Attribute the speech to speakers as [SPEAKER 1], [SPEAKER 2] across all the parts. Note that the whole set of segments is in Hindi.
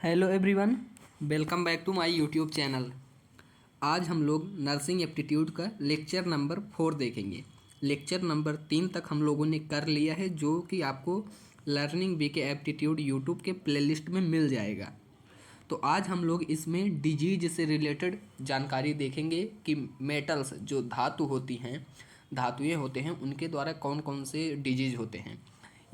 [SPEAKER 1] Hello everyone, welcome back to my YouTube channel. आज हम लोग नर्सिंग एप्टीट्यूड का लेक्चर नंबर 4 देखेंगे। लेक्चर नंबर 3 तक हम लोगों ने कर लिया है, जो कि आपको लर्निंग वीके एप्टीट्यूड यूट्यूब के प्लेलिस्ट में मिल जाएगा। तो आज हम लोग इसमें डिजीज से रिलेटेड जानकारी देखेंगे कि मेटल्स जो धातु होती हैं, धातुएं होते हैं, उनके द्वारा कौन कौन से डिजीज होते हैं।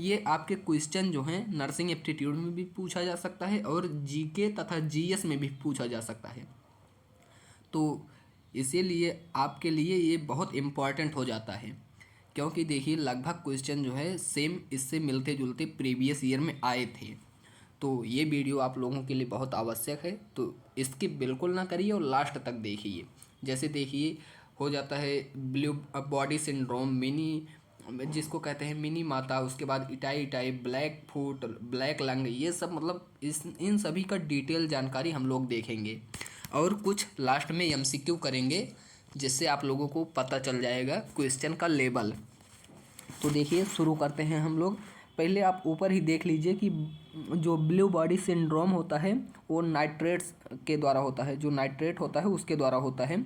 [SPEAKER 1] ये आपके क्वेश्चन जो हैं नर्सिंग एप्टीट्यूड में भी पूछा जा सकता है और जीके तथा जीएस में भी पूछा जा सकता है। तो इसीलिए आपके लिए ये बहुत इम्पॉर्टेंट हो जाता है, क्योंकि देखिए लगभग क्वेश्चन जो है सेम इससे मिलते जुलते प्रीवियस ईयर में आए थे। तो ये वीडियो आप लोगों के लिए बहुत आवश्यक है, तो इसकी बिल्कुल ना करिए और लास्ट तक देखिए। जैसे देखिए हो जाता है ब्लू बॉडी सिंड्रोम, मिनी जिसको कहते हैं मिनी माता, उसके बाद itai itai, black foot, black lung, ये सब मतलब इन सभी का डिटेल जानकारी हम लोग देखेंगे और कुछ लास्ट में एमसीक्यू करेंगे, जिससे आप लोगों को पता चल जाएगा क्वेश्चन का लेवल। तो देखिए शुरू करते हैं हम लोग। पहले आप ऊपर ही देख लीजिए कि जो ब्लू बॉडी सिंड्रोम होता है वो नाइट्रेट्स के द्वारा होता है, जो नाइट्रेट होता है उसके द्वारा होता है।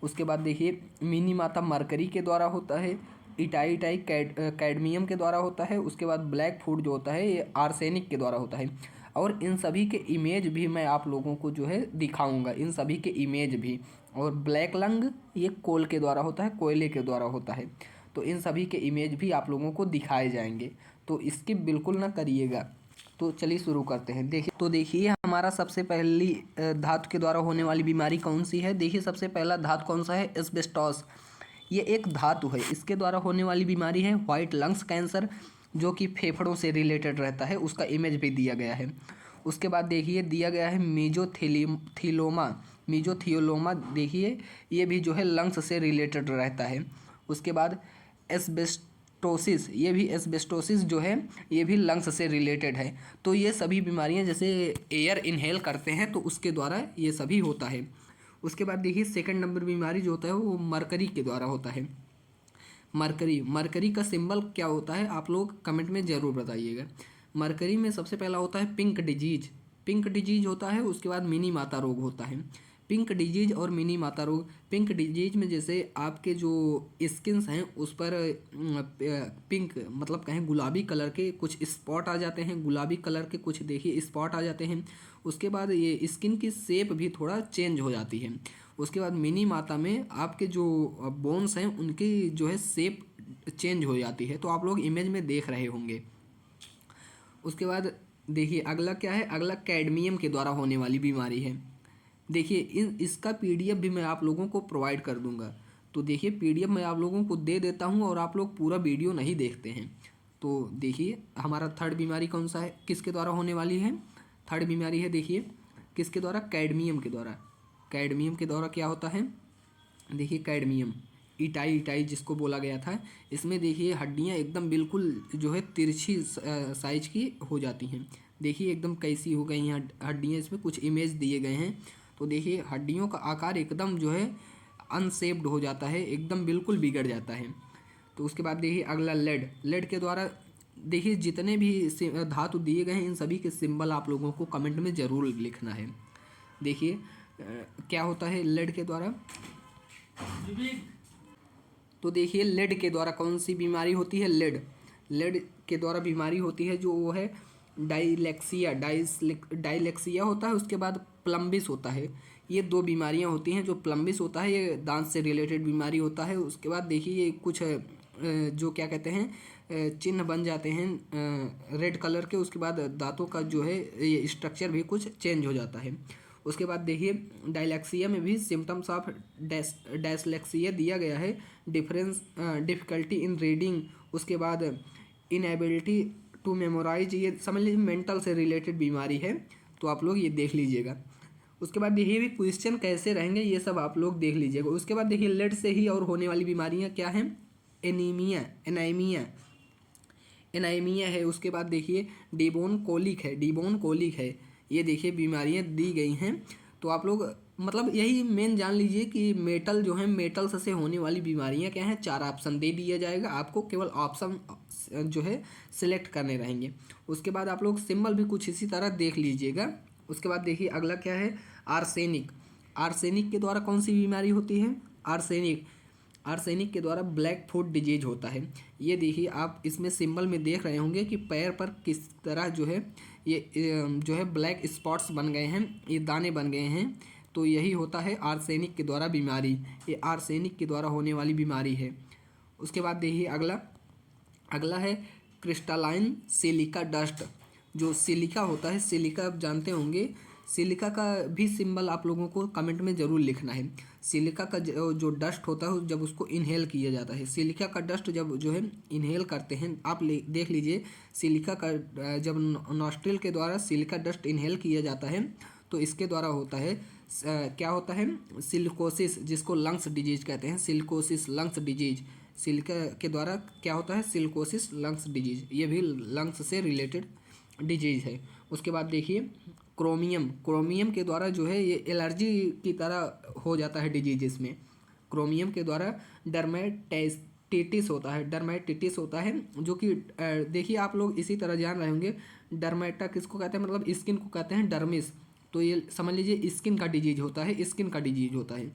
[SPEAKER 1] उसके बाद देखिए मिनी माता मरकरी के द्वारा होता है, इटाई इटाई कैडमियम के द्वारा होता है। उसके बाद ब्लैक फूड जो होता है ये आर्सेनिक के द्वारा होता है। और इन सभी के इमेज भी मैं आप लोगों को जो है दिखाऊंगा, इन सभी के इमेज भी। और ब्लैक लंग ये कोल के द्वारा होता है, कोयले के द्वारा होता है। तो इन सभी के इमेज भी आप लोगों को दिखाए जाएंगे, तो इसकी बिल्कुल ना करिएगा। तो चलिए शुरू करते हैं। देखिए हमारा सबसे पहली धातु के द्वारा होने वाली बीमारी कौन सी है। देखिए सबसे पहला धातु कौन सा है, एस्बेस्टॉस। ये एक धातु है, इसके द्वारा होने वाली बीमारी है वाइट लंग्स कैंसर, जो कि फेफड़ों से रिलेटेड रहता है। उसका इमेज भी दिया गया है। उसके बाद देखिए दिया गया है मीजोथीलोमा। मीजोथियोलोमा देखिए ये भी जो है लंग्स से रिलेटेड रहता है। उसके बाद एस्बेस्टोसिस, ये भी एस्बेस्टोसिस जो है ये भी लंग्स से रिलेटेड है। तो ये सभी बीमारियां जैसे एयर इनहेल करते हैं तो उसके द्वारा ये सभी होता है। उसके बाद देखिए सेकंड नंबर बीमारी जो होता है वो मरकरी के द्वारा होता है। मरकरी का सिंबल क्या होता है आप लोग कमेंट में ज़रूर बताइएगा। मरकरी में सबसे पहला होता है पिंक डिजीज। पिंक डिजीज होता है। उसके बाद मिनी माता रोग होता है। पिंक डिजीज और मिनी माता रोग। पिंक डिजीज में जैसे आपके जो स्किन्स हैं उस पर पिंक मतलब कहें गुलाबी कलर के कुछ स्पॉट आ जाते हैं, गुलाबी कलर के कुछ देखिए स्पॉट आ जाते हैं। उसके बाद ये स्किन की शेप भी थोड़ा चेंज हो जाती है। उसके बाद मिनी माता में आपके जो बोन्स हैं उनकी जो है शेप चेंज हो जाती है, तो आप लोग इमेज में देख रहे होंगे। उसके बाद देखिए अगला क्या है, अगला कैडमियम के द्वारा होने वाली बीमारी है। देखिए इसका पीडीएफ भी मैं आप लोगों को प्रोवाइड कर दूंगा। तो देखिए पीडीएफ मैं आप लोगों को दे देता हूं और आप लोग पूरा वीडियो नहीं देखते हैं। तो देखिए हमारा थर्ड बीमारी कौन सा है, किसके द्वारा होने वाली है। थर्ड बीमारी है देखिए किसके द्वारा, कैडमियम के द्वारा। कैडमियम के द्वारा क्या होता है, देखिए कैडमियम इटाई इटाई जिसको बोला गया था, इसमें देखिए हड्डियां एकदम बिल्कुल जो है तिरछी साइज की हो जाती हैं। देखिए एकदम कैसी हो गई हैं हड्डियां, इसमें कुछ इमेज दिए गए हैं। तो देखिए हड्डियों का आकार एकदम जो है अनशेप्ड हो जाता है, एकदम बिल्कुल बिगड़ जाता है। तो उसके बाद देखिए अगला लेड। लेड के द्वारा देखिए जितने भी धातु दिए गए हैं इन सभी के सिंबल आप लोगों को कमेंट में ज़रूर लिखना है। देखिए क्या होता है लेड के द्वारा। तो देखिए लेड के द्वारा कौन सी बीमारी होती है, लेड। लेड के द्वारा बीमारी होती है जो वो है डाइलेक्सिया। डाइलेक्सिया होता है। उसके बाद प्लम्बिस होता है। ये दो बीमारियां होती हैं। जो प्लम्बिस होता है ये दांत से रिलेटेड बीमारी होता है। उसके बाद देखिए ये कुछ जो क्या कहते हैं चिन्ह बन जाते हैं रेड कलर के। उसके बाद दांतों का जो है ये स्ट्रक्चर भी कुछ चेंज हो जाता है। उसके बाद देखिए डायलैक्सिया में भी सिम्टम्स ऑफ डायस्लेक्सिया दिया गया है। Difficulty in reading. उसके बाद इनएबिलिटी टू मेमोराइज, ये समझ लीजिए मेंटल से रिलेटेड बीमारी है। तो आप लोग ये देख लीजिएगा। उसके बाद देखिए भी क्वेश्चन कैसे रहेंगे ये सब आप लोग देख लीजिएगा। उसके बाद देखिए लेड से ही और होने वाली बीमारियां क्या हैं, एनीमिया, एनाइमिया, एनाइमिया है। उसके बाद देखिए डिबोन कोलिक है, डिबोन कोलिक है। ये देखिए बीमारियां दी गई हैं। तो आप लोग मतलब यही मेन जान लीजिए कि मेटल जो है मेटल्स से होने वाली बीमारियां क्या हैं। 4 ऑप्शन दे दिया जाएगा आपको, केवल ऑप्शन जो है सिलेक्ट करने रहेंगे। उसके बाद आप लोग सिंबल भी कुछ इसी तरह देख लीजिएगा। उसके बाद देखिए अगला क्या है, आर्सेनिक। आर्सेनिक के द्वारा कौन सी बीमारी होती है, आर्सेनिक। आर्सेनिक के द्वारा ब्लैक फुट डिजीज होता है। ये देखिए आप इसमें सिंबल में देख रहे होंगे कि पैर पर किस तरह जो है ये जो है ब्लैक स्पॉट्स बन गए हैं, ये दाने बन गए हैं। तो यही होता है आर्सेनिक के द्वारा बीमारी, ये आर्सेनिक के द्वारा होने वाली बीमारी है। उसके बाद देखिए अगला, अगला है क्रिस्टलाइन सिलिका डस्ट। जो सिलिका होता है, सिलिका आप जानते होंगे, सिलिका का भी सिंबल आप लोगों को कमेंट में ज़रूर लिखना है। सिलिका का जो डस्ट होता है जब उसको इनहेल किया जाता है, सिलिका का डस्ट जब जो है इनहेल करते हैं, आप देख लीजिए सिलिका का जब नॉस्ट्रिल के द्वारा सिलिका डस्ट इनहेल किया जाता है तो इसके द्वारा होता है क्या होता है, सिलिकोसिस, जिसको लंग्स डिजीज कहते हैं, सिलिकोसिस लंग्स डिजीज। सिलिका के द्वारा क्या होता है, सिलिकोसिस लंग्स डिजीज, ये भी लंग्स से रिलेटेड डिजीज है। उसके बाद देखिए क्रोमियम, क्रोमियम के द्वारा जो है ये एलर्जी की तरह हो जाता है डिजीज इसमें। क्रोमियम के द्वारा डर्मेटाइटिस होता है, डर्मेटाइटिस होता है जो कि देखिए आप लोग इसी तरह जान रहे होंगे, डर्मेटा किसको कहते हैं, मतलब स्किन को कहते हैं डर्मिस। तो ये समझ लीजिए स्किन का डिजीज होता है, स्किन का डिजीज होता है।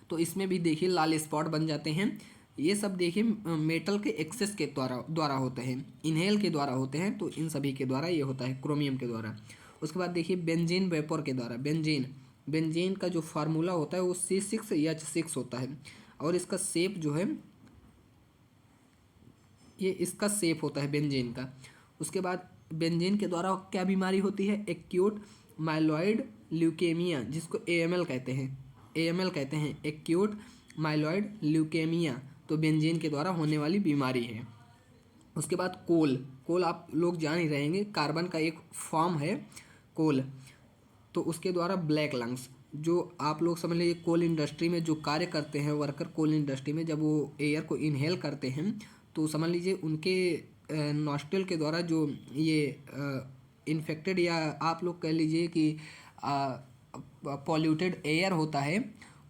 [SPEAKER 1] तो इसमें भी देखिए लाल स्पॉट बन जाते हैं। ये सब देखिए मेटल के एक्सेस के द्वारा होते हैं, इनहेल के द्वारा होते हैं। तो इन सभी के द्वारा ये होता है, क्रोमियम के द्वारा। उसके बाद देखिए बेंजीन वेपर के द्वारा, बेंजीन, बेंजीन का जो फार्मूला होता है वो C6H6 होता है। और इसका शेप जो है, ये इसका शेप होता है बेंजीन का। उसके बाद बेंजीन के द्वारा क्या बीमारी होती है, एक्यूट माइलॉइड ल्यूकेमिया, जिसको AML कहते हैं, AML कहते हैं, एक्यूट माइलॉइड ल्यूकेमिया। तो बेंजीन के द्वारा होने वाली बीमारी है। उसके बाद कोल, कोल आप लोग जान ही रहेंगे, कार्बन का एक फॉर्म है कोल। तो उसके द्वारा ब्लैक लंग्स, जो आप लोग समझ लीजिए कोल इंडस्ट्री में जो कार्य करते हैं वर्कर, कोल इंडस्ट्री में जब वो एयर को इनहेल करते हैं तो समझ लीजिए उनके नॉस्ट्रिल के द्वारा जो ये इन्फेक्टेड या आप लोग कह लीजिए कि पॉल्यूटेड एयर होता है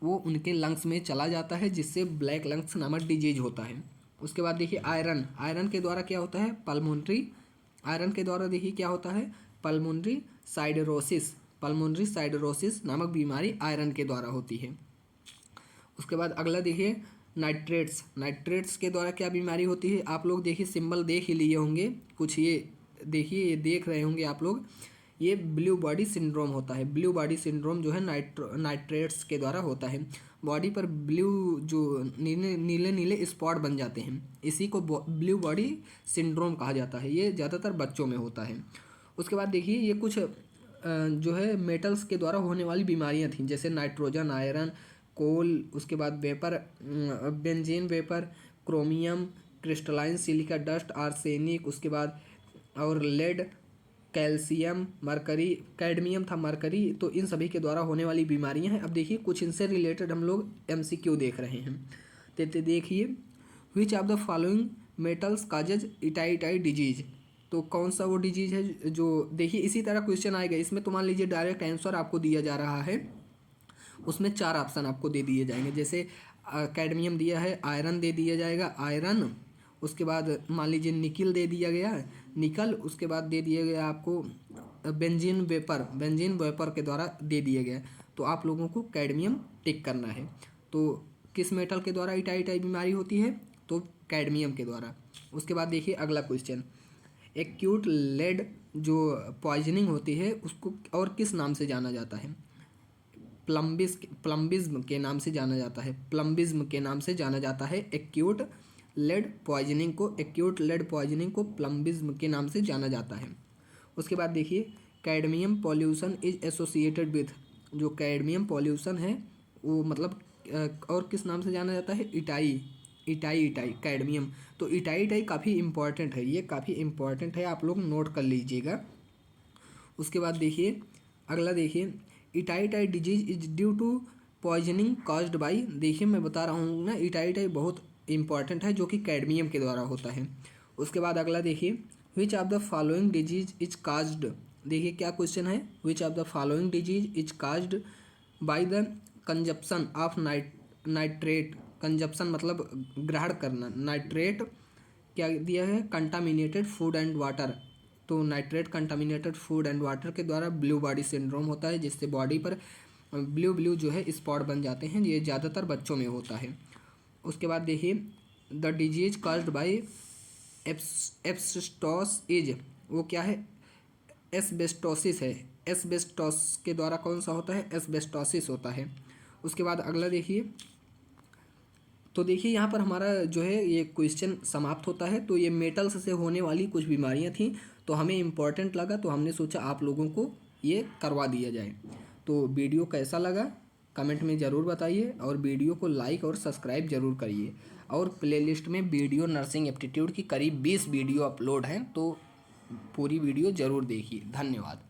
[SPEAKER 1] वो उनके लंग्स में चला जाता है, जिससे ब्लैक लंग्स नामक डिजीज होता है। उसके बाद देखिए आयरन, आयरन के द्वारा क्या होता है, पल्मोनरी, आयरन के द्वारा देखिए क्या होता है, पल्मोनरी साइडरोसिस, पल्मोनरी साइडरोसिस नामक बीमारी आयरन के द्वारा होती है। उसके बाद अगला देखिए नाइट्रेट्स, नाइट्रेट्स के द्वारा क्या बीमारी होती है, आप लोग देखिए सिंबल देख ही लिए होंगे कुछ, ये देखिए ये देख रहे होंगे आप लोग, ये ब्लू बॉडी सिंड्रोम होता है। ब्लू बॉडी सिंड्रोम जो है नाइट्रेट्स के द्वारा होता है। बॉडी पर ब्लू जो नीले नीले नीले स्पॉट बन जाते हैं, इसी को ब्लू बॉडी सिंड्रोम कहा जाता है। ये ज़्यादातर बच्चों में होता है। उसके बाद देखिए ये कुछ जो है मेटल्स के द्वारा होने वाली बीमारियां थीं, जैसे नाइट्रोजन, आयरन, कोल, उसके बाद vapour, benzene vapour, chromium, crystalline silica dust, arsenic, उसके बाद और लेड, कैल्शियम, मरकरी, कैडमियम था मरकरी। तो इन सभी के द्वारा होने वाली बीमारियां हैं। अब देखिए कुछ इनसे रिलेटेड हम लोग MCQ देख रहे हैं। तो देखिए which of the following metals causes itai disease, तो कौन सा वो डिजीज है जो, देखिए इसी तरह क्वेश्चन आएगा इसमें, तो मान लीजिए डायरेक्ट आंसर आपको दिया जा रहा है, उसमें 4 ऑप्शन आपको दे दिए जाएंगे। जैसे कैडमियम दिया है, आयरन दे दिया जाएगा, आयरन, उसके बाद मान लीजिए निकिल दे दिया गया है, निकल, उसके बाद दे दिया गया आपको बेंजीन वेपर, बेंजीन वेपर के द्वारा दे दिया गया। तो आप लोगों को कैडमियम टिक करना है। तो किस मेटल के द्वारा इटाई बीमारी होती है, तो कैडमियम के द्वारा। उसके बाद देखिए अगला क्वेश्चन, एक्यूट लेड जो पॉइजनिंग होती है उसको और किस नाम से जाना जाता है, प्लम्बिज्म के नाम से जाना जाता है, प्लम्बिज्म के नाम से जाना जाता है एक्यूट लेड पॉइजनिंग को, एक्यूट लेड पॉइजनिंग को प्लम्बिज्म के नाम से जाना जाता है। उसके बाद देखिए cadmium pollution is associated with, जो कैडमियम पॉल्यूशन है वो मतलब और किस नाम से जाना जाता है, इटाई कैडमियम। तो इटाई काफ़ी इंपॉर्टेंट है, ये काफ़ी इंपॉर्टेंट है, आप लोग नोट कर लीजिएगा। उसके बाद देखिए अगला, देखिए itai disease is due to poisoning caused by, देखिए मैं बता रहा हूँ ना, इटाई बहुत इंपॉर्टेंट है जो कि कैडमियम के द्वारा होता है। उसके बाद अगला देखिए which of the following disease is caused, देखिए क्या क्वेश्चन है, which of the following disease is caused by the consumption of nitrate, consumption मतलब ग्रहण करना, नाइट्रेट क्या दिया है, कंटामिनेटेड फूड एंड वाटर, तो nitrate contaminated food and water के द्वारा ब्लू बॉडी सिंड्रोम होता है, जिससे बॉडी पर ब्लू जो है स्पॉट बन जाते हैं। ये ज़्यादातर बच्चों में होता है। उसके बाद देखिए the disease caused by asbestos is, वो क्या है, एस्बेस्टोसिस है। एस्बेस्टोस के द्वारा कौन सा होता है, एस्बेस्टोसिस होता है। उसके बाद अगला देखिए, तो देखिए यहाँ पर हमारा जो है ये क्वेश्चन समाप्त होता है। तो ये मेटल्स से होने वाली कुछ बीमारियाँ थी, तो हमें इम्पोर्टेंट लगा, तो हमने सोचा आप लोगों को ये करवा दिया जाए। तो वीडियो कैसा लगा कमेंट में ज़रूर बताइए, और वीडियो को लाइक और सब्सक्राइब ज़रूर करिए। और प्लेलिस्ट में वीडियो नर्सिंग एप्टीट्यूड की करीब 20 वीडियो अपलोड हैं, तो पूरी वीडियो ज़रूर देखिए। धन्यवाद।